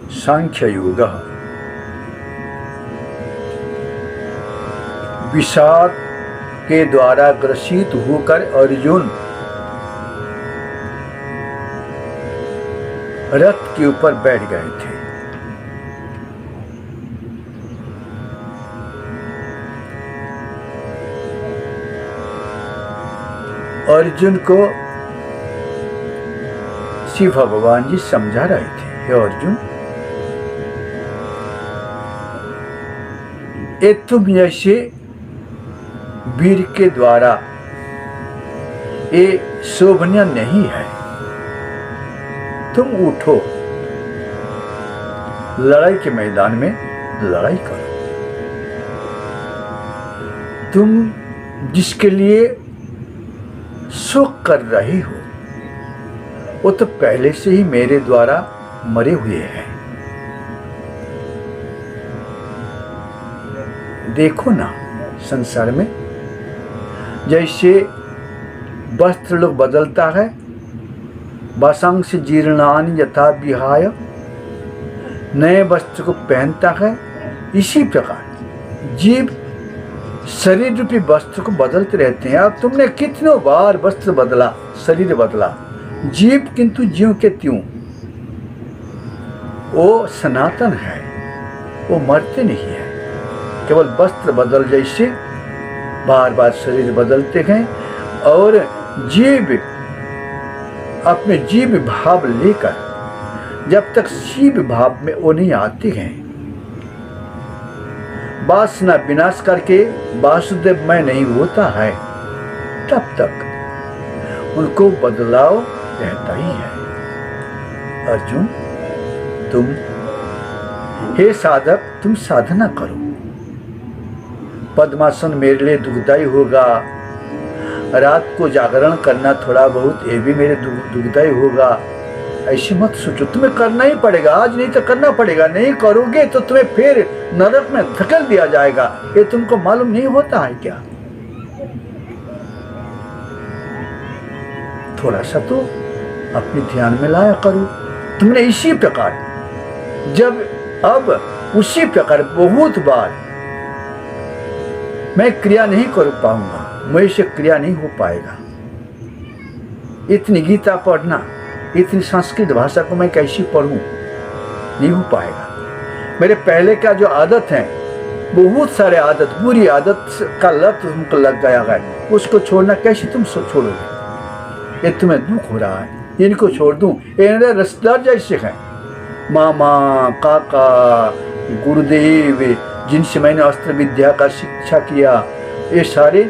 सांख्य योग। विषाद के द्वारा ग्रसित होकर अर्जुन रथ के ऊपर बैठ गए थे। अर्जुन को शिव भगवान जी समझा रहे थे, हे अर्जुन, ये तुम जैसे वीर के द्वारा ये शोभनीय नहीं है। तुम उठो, लड़ाई के मैदान में लड़ाई करो। तुम जिसके लिए शोक कर रहे हो वो तो पहले से ही मेरे द्वारा मरे हुए हैं। देखो ना, संसार में जैसे वस्त्र लोग बदलता है, वासांश जीर्णानि यथा विहाय, नए वस्त्र को पहनता है, इसी प्रकार जीव शरीर रूपी वस्त्र को बदलते रहते हैं। अब तुमने कितनों बार वस्त्र बदला, शरीर बदला, जीव किंतु ज्यों के त्यों, वो सनातन है, वो मरते नहीं है। केवल वस्त्र बदल जैसे बार बार शरीर बदलते हैं और जीव अपने जीव भाव लेकर जब तक शिव भाव में वो नहीं आते हैं, वासना विनाश करके वासुदेव में नहीं होता है, तब तक उनको बदलाव रहता ही है। अर्जुन, तुम हे साधक, तुम साधना करो। पद्मासन मेरे लिए दुखदायी होगा, रात को जागरण करना थोड़ा बहुत ये भी मेरे दुखदायी होगा, ऐसे मत सोचो। तुम्हें करना ही पड़ेगा, आज नहीं तो करना पड़ेगा। नहीं करोगे तो तुम्हें फिर नरक में धकेल दिया जाएगा। ये तुमको मालूम नहीं होता है क्या? थोड़ा सा तो अपने ध्यान में लाया करो। तुमने इसी प्रकार जब अब उसी प्रकार बहुत बार मैं क्रिया नहीं कर पाऊंगा, मुझे से क्रिया नहीं हो पाएगा। इतनी गीता पढ़ना, इतनी संस्कृत भाषा को मैं कैसी पढ़ूं, नहीं हो पाएगा। मेरे पहले का जो आदत है, बहुत सारे आदत, बुरी आदत का लत तुमको लग गया है, उसको छोड़ना कैसे तुम छोड़ोगे? ये तुम्हें दुख हो रहा है, इनको छोड़ दूं? ये मेरे रिश्तेदार जैसे हैं, मामा, काका, गुरुदेव, जिनसे मैंने अस्त्र विद्या का शिक्षा किया, ये सारे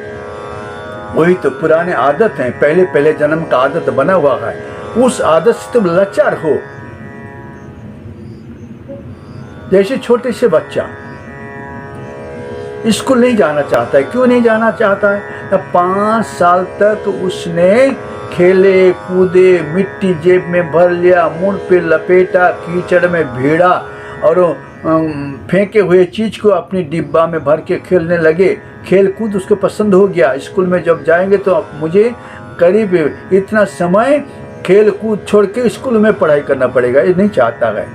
वही तो पुराने आदत हैं, पहले पहले जन्म का आदत बना हुआ है। उस आदत से तुम लाचार हो। जैसे छोटे से बच्चा स्कूल नहीं जाना चाहता है, क्यों नहीं जाना चाहता है? 5 साल तक उसने खेले कूदे, मिट्टी जेब में भर लिया, मुंह पे लपेटा, कीचड़ में भीड़ा और फेंके हुए चीज को अपनी डिब्बा में भर के खेलने लगे। खेल कूद उसको पसंद हो गया। स्कूल में जब जाएंगे तो मुझे करीब इतना समय खेल कूद छोड़ के स्कूल में पढ़ाई करना पड़ेगा, ये नहीं चाहता है।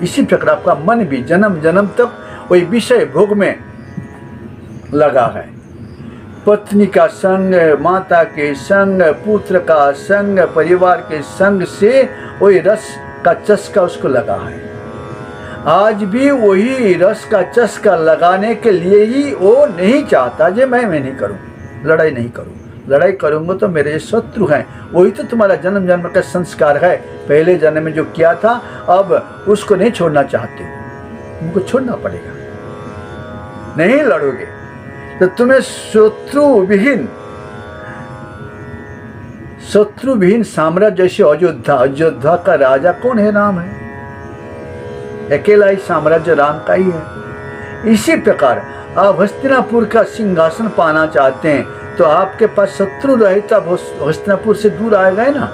इसी प्रकार आपका मन भी जन्म जन्म तक वही विषय भोग में लगा है। पत्नी का संग, माता के संग, पुत्र का संग, परिवार के संग से वही रस का चस्का उसको लगा है। आज भी वही रस का चस्का लगाने के लिए ही वो नहीं चाहता जे मैं नहीं करूं, लड़ाई नहीं करूं। लड़ाई करूंगा तो मेरे शत्रु हैं। वही तो तुम्हारा जन्म जन्म का संस्कार है, पहले जन्म में जो किया था, अब उसको नहीं छोड़ना चाहते, तुमको छोड़ना पड़ेगा। नहीं लड़ोगे तो तुम्हें शत्रु विहीन साम्राज्य जैसे अयोध्या का राजा कौन है? राम है। अकेला ही साम्राज्य राम का ही है। इसी प्रकार आप हस्तिनापुर का सिंहासन पाना चाहते हैं तो आपके पास शत्रु रहे तब हस्तिनापुर से दूर आएगा ना।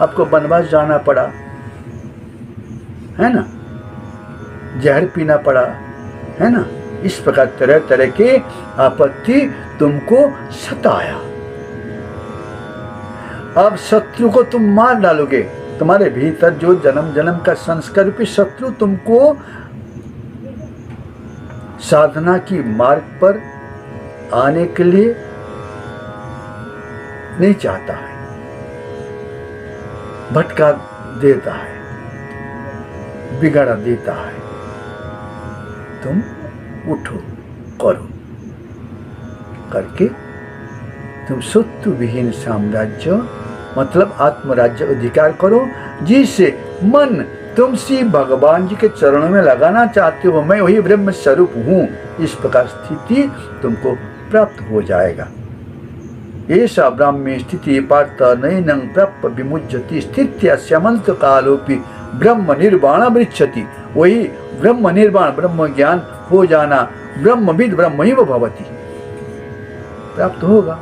आपको वनवास जाना पड़ा है ना, जहर पीना पड़ा है ना। इस प्रकार तरह तरह के आपत्ति तुमको सताया। अब शत्रु को तुम मार डालोगे तुम्हारे भीतर जो जन्म जन्म का संस्कार रूपी शत्रु तुमको साधना की मार्ग पर आने के लिए नहीं चाहता है, भटका देता है, बिगाड़ा देता है, तुम उठो, करो, करके तुम शत्रु विहीन साम्राज्य मतलब आत्मराज्य अधिकार करो, जिससे मन तुम श्री भगवान जी के चरणों में लगाना चाहते हो, मैं वही ब्रह्म स्वरूप हूँ, इस प्रकार स्थिति तुमको प्राप्त हो जाएगा। ऐसा ब्राह्मी स्थिति पार्थ नैनं प्राप्य विमुज्यति स्थित्या श्यामंत कालोपि ब्रह्म निर्वाण वृक्षति। वही ब्रह्म निर्वाण ब्रह्म ज्ञान हो जाना, ब्रह्मविद ब्रह्मैव भवति, प्राप्त होगा।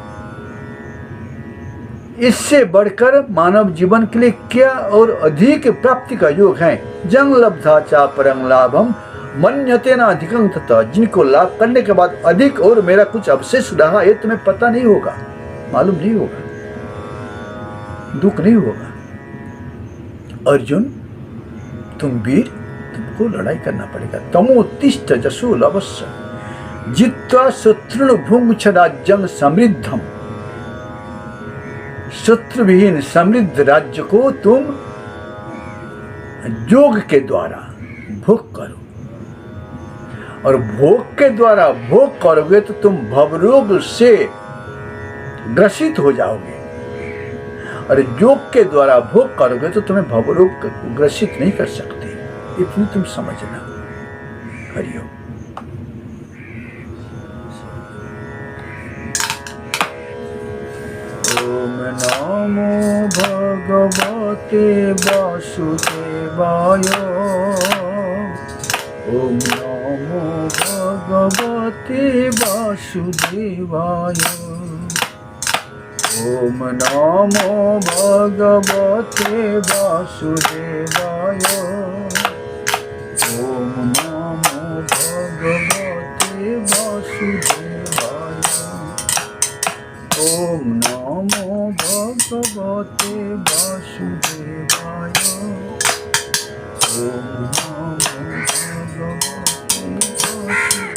इससे बढ़कर मानव जीवन के लिए क्या और अधिक प्राप्ति का योग है। जंग लब्धा चा परं लाभम मन्यते न अधिकं तथा, जिनको लाभ करने के बाद अधिक और मेरा कुछ अवशेष रहा ये तुम्हें पता नहीं होगा, मालूम नहीं होगा, दुख नहीं होगा। अर्जुन तुम वीर, तुमको लड़ाई करना पड़ेगा। तमोत्तिष्ठ जसो लवस्य जित्वा शत्रुन् भुङ्क्ष राज्यं समृद्धम। शत्रु विहीन समृद्ध राज्य को तुम योग के द्वारा भोग करो, और भोग के द्वारा भोग करोगे तो तुम भवरोग से ग्रसित हो जाओगे, और योग के द्वारा भोग करोगे तो तुम्हें भवरोग ग्रसित नहीं कर सकते, इतनी तुम समझना। हरिओम। ओम नमो भगवते वासुदेवाय। ओम नमो भगवते वासुदेवाय। ओम नमो भगवते वासुदेवाय। ओम नमो भगवते वासुदेवाय। ओम नमो भगवते वासुदेवाय। ओम नमो भगवते वासुदेवाय।